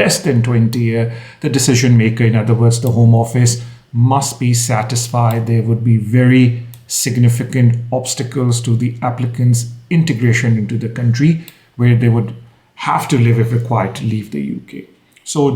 less than 20 years, the decision maker, in other words the home office, must be satisfied there would be very significant obstacles to the applicant's integration into the country where they would have to live if required to leave the UK. So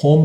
home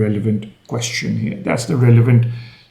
relevant question here. That's the relevant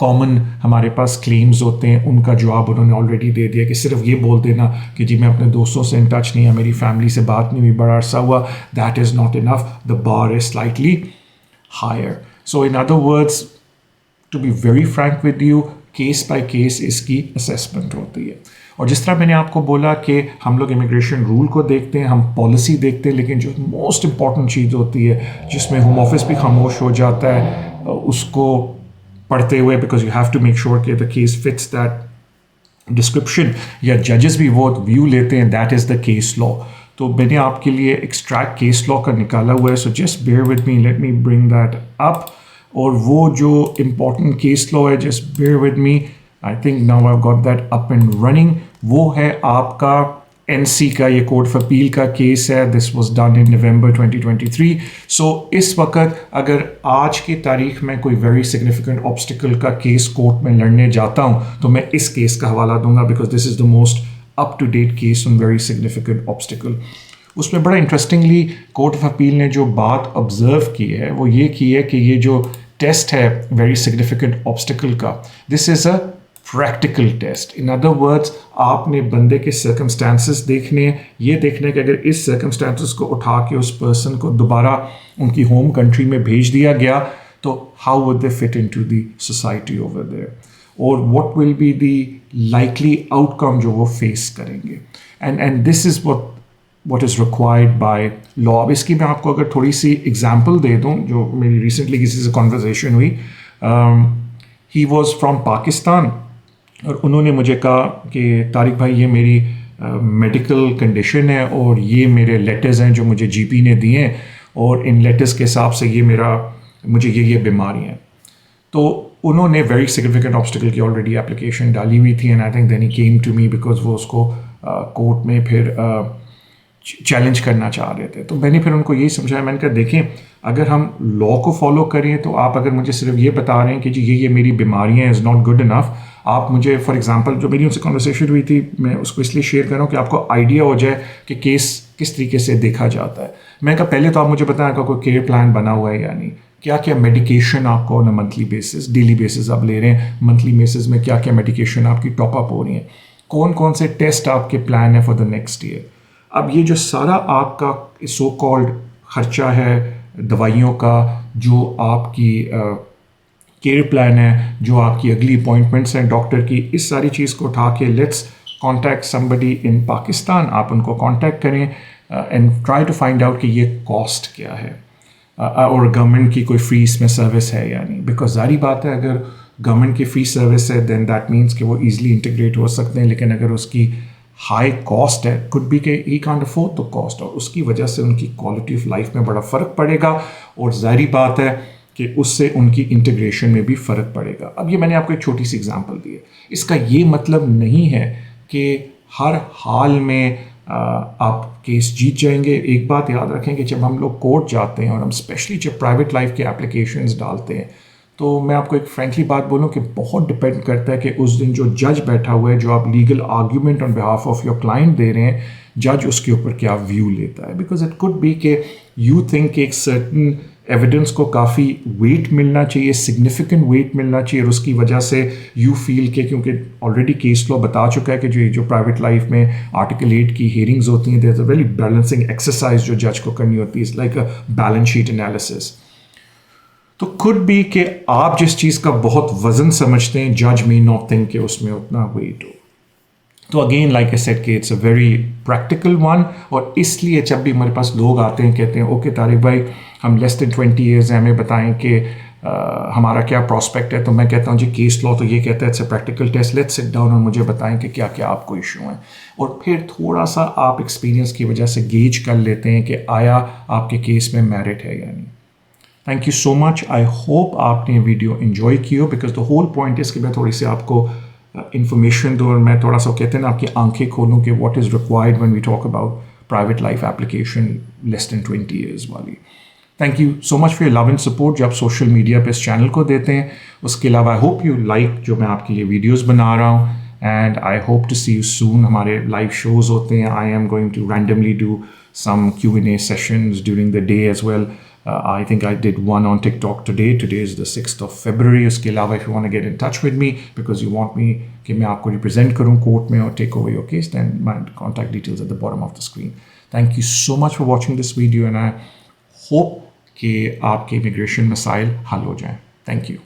common ہمارے پاس claims ہوتے ہیں ان کا جواب انہوں نے already دے دیا کہ صرف یہ بول دینا کہ جی میں اپنے دوستوں سے ان ٹچ نہیں ہے, میری فیملی سے بات نہیں ہوئی, بڑا عرصہ ہوا, that is not enough. The bar is slightly higher. So in other words, to be very frank with you, case by case اس کی اسیسمنٹ ہوتی ہے. اور جس طرح میں نے آپ کو بولا کہ ہم لوگ امیگریشن رول کو دیکھتے ہیں, ہم پالیسی دیکھتے ہیں, لیکن جو موسٹ امپورٹنٹ چیز ہوتی ہے جس میں ہوم آفس بھی خاموش ہو جاتا ہے اس کو پڑھتے ہوئے, because you have to make sure کہ the case fits that description, یا ججز بھی وہ ویو لیتے ہیں, that is the case law. تو میں نے آپ کے لیے ایکسٹریکٹ کیس لا کا نکالا ہوا ہے, so just bear with me, let me bring that up. اور وہ جو امپورٹنٹ کیس لا ہے, just bear with me, I think now I got that up and running. وہ ہے آپ کا این سی کا, یہ کورٹ آف اپیل کا کیس ہے. دس واز ڈن ان نومبر 2023. سو اس وقت اگر آج کی تاریخ میں کوئی ویری سگنیفیکنٹ آبسٹیکل کا کیس کورٹ میں لڑنے جاتا ہوں تو میں اس کیس کا حوالہ دوں گا, because this is the most up to date case on very significant obstacle. اس میں بڑا انٹرسٹنگلی کورٹ آف اپیل نے جو بات آبزرو کی ہے وہ یہ کی ہے کہ یہ جو ٹیسٹ ہے ویری سگنیفیکنٹ آبسٹیکل کا, this is a practical test. In other words, آپ نے بندے کے سرکمسٹانسز دیکھنے, یہ دیکھنے کہ اگر اس سرکمسٹانسز کو اٹھا کے اس پرسن کو دوبارہ ان کی ہوم کنٹری میں بھیج دیا گیا تو how would they fit into the society سوسائٹی اوور دیئر, اور what will be the likely آؤٹ کم جو وہ فیس کریں گے. And this is what is required by law. اب اس کی میں آپ کو اگر تھوڑی سی ایگزامپل دے دوں, جو میری ریسنٹلی کسی سے کنورزیشن ہوئی. ہی واز فرام پاکستان, اور انہوں نے مجھے کہا کہ طارق بھائی یہ میری میڈیکل کنڈیشن ہے اور یہ میرے لیٹرز ہیں جو مجھے جی پی نے دیے ہیں, اور ان لیٹرز کے حساب سے مجھے یہ بیماری ہیں. تو انہوں نے ویری سگنیفیکنٹ آبسٹیکل کی آلریڈی اپلیکیشن ڈالی ہوئی تھی, and I think then he came to me because وہ اس کو کورٹ میں پھر چیلنج کرنا چاہ رہے تھے. تو میں نے پھر ان کو یہی سمجھایا, میں نے کہا دیکھیں اگر ہم لاء کو فالو کریں تو آپ اگر مجھے صرف یہ بتا رہے ہیں کہ جی یہ میری بیماریاں از ناٹ گڈ انف, آپ مجھے فار ایگزامپل جو میری ان سے کنورسیشن ہوئی تھی میں اس کو اس لیے شیئر کر رہا ہوں کہ آپ کو آئیڈیا ہو جائے کہ کیس کس طریقے سے دیکھا جاتا ہے. میں نے کہا پہلے تو آپ مجھے بتائیں کہ کوئی کیئر پلان بنا ہوا ہے یا نہیں, کیا کیا میڈیکیشن آپ کو on a monthly basis, daily basis آپ لے رہے ہیں, منتھلی بیسس میں کیا کیا میڈیکیشن آپ کی ٹاپ اپ ہو رہی ہیں, کون کون سے ٹیسٹ آپ کے پلان ہیں فار دا نیکسٹ ایئر. اب یہ جو سارا آپ کا سو کالڈ خرچہ ہے دوائیوں کا, جو آپ کی کیئر پلان ہے, جو آپ کی اگلی اپوائنٹمنٹس ہیں ڈاکٹر کی, اس ساری چیز کو اٹھا کے let's contact somebody in Pakistan. آپ ان کو کانٹیکٹ کریں and try to find out کہ یہ کاسٹ کیا ہے, اور گورنمنٹ کی کوئی فری اس میں سروس ہے یا نہیں. بیکاز ظاہری بات ہے اگر گورنمنٹ کی فری سروس ہے دین دیٹ مینس کہ وہ ایزلی انٹیگریٹ ہو سکتے ہیں, لیکن اگر اس کی ہائی کاسٹ ہے, کڈ بی کہ he can't afford the cost, اور اس کی وجہ سے ان کی کوالٹی آف لائف میں بڑا فرق پڑے گا, اور ظاہری بات ہے کہ اس سے ان کی انٹیگریشن میں بھی فرق پڑے گا. اب یہ میں نے آپ کو ایک چھوٹی سی ایگزامپل دی ہے, اس کا یہ مطلب نہیں ہے کہ ہر حال میں آپ کیس جیت جائیں گے. ایک بات یاد رکھیں کہ جب ہم لوگ کورٹ جاتے ہیں, اور ہم اسپیشلی جب پرائیویٹ لائف کے اپلیکیشنز ڈالتے ہیں, تو میں آپ کو ایک فرینکلی بات بولوں کہ بہت ڈپینڈ کرتا ہے کہ اس دن جو جج بیٹھا ہوا ہے, جو آپ legal argument on behalf of your client دے رہے ہیں, جج اس کے اوپر کیا ویو لیتا ہے. بیکاز اٹ کڈ بی کہ یو تھنک کہ ایک سرٹن ایویڈنس کو کافی ویٹ ملنا چاہیے, سگنیفیکنٹ ویٹ ملنا چاہیے, اور اس کی وجہ سے یو فیل کہ کیونکہ آلریڈی کیس لا بتا چکا ہے کہ جو پرائیویٹ لائف میں آرٹیکل 8 کی ہیئرنگز ہوتی ہیں, there is a very balancing exercise جو جج کو کرنی ہوتی ہے, it's like a balance sheet analysis. تو could be کہ آپ جس چیز کا بہت وزن سمجھتے ہیں, جج may not think کہ اس میں اتنا ویٹ ہو. تو اگین لائک اے سیڈ کہ it's a very practical one, اور اس لیے جب بھی ہمارے پاس لوگ آتے ہیں کہتے ہیں اوکے طارق بھائی ہم لیس دین 20 ایئرز ہیں, ہمیں بتائیں کہ ہمارا کیا پراسپیکٹ ہے. تو میں کہتا ہوں جی کیس لا تو یہ کہتا ہے it's a practical test, let's sit down اور مجھے بتائیں کہ کیا کیا آپ کو ایشو ہیں, اور پھر تھوڑا سا آپ ایکسپیرینس کی وجہ سے گیج کر لیتے ہیں کہ آیا آپ کے کیس میں میرٹ ہے یا نہیں. Thank you so much. I hope آپ نے ویڈیو انجوائے کی ہو, because the whole point is کہ میں تھوڑی سی آپ کو انفارمیشن دوں, اور میں تھوڑا سا کہتے ہیں نا آپ کی آنکھیں کھولوں کہ what is required when we talk about private life application less than 20 years والی. Thank you so much for your love and support جو آپ سوشل میڈیا پہ اس چینل کو دیتے ہیں. اس کے علاوہ آئی ہوپ یو لائک جو میں آپ کے لیے ویڈیوز بنا رہا ہوں, and I hope to see you soon. ہمارے لائیو شوز ہوتے ہیں, I am going to randomly do some Q&A sessions during the day as well. I think I did one on TikTok today. Today is the 6th of February. اس کے علاوہ if you want to get in touch with me because you want me کہ میں آپ کو represent کروں court میں اور take over your case, then my contact details at the bottom of the screen. Thank you so much for watching this video and I hope کہ آپ کے امیگریشن مسائل حل ہو جائیں. Thank you.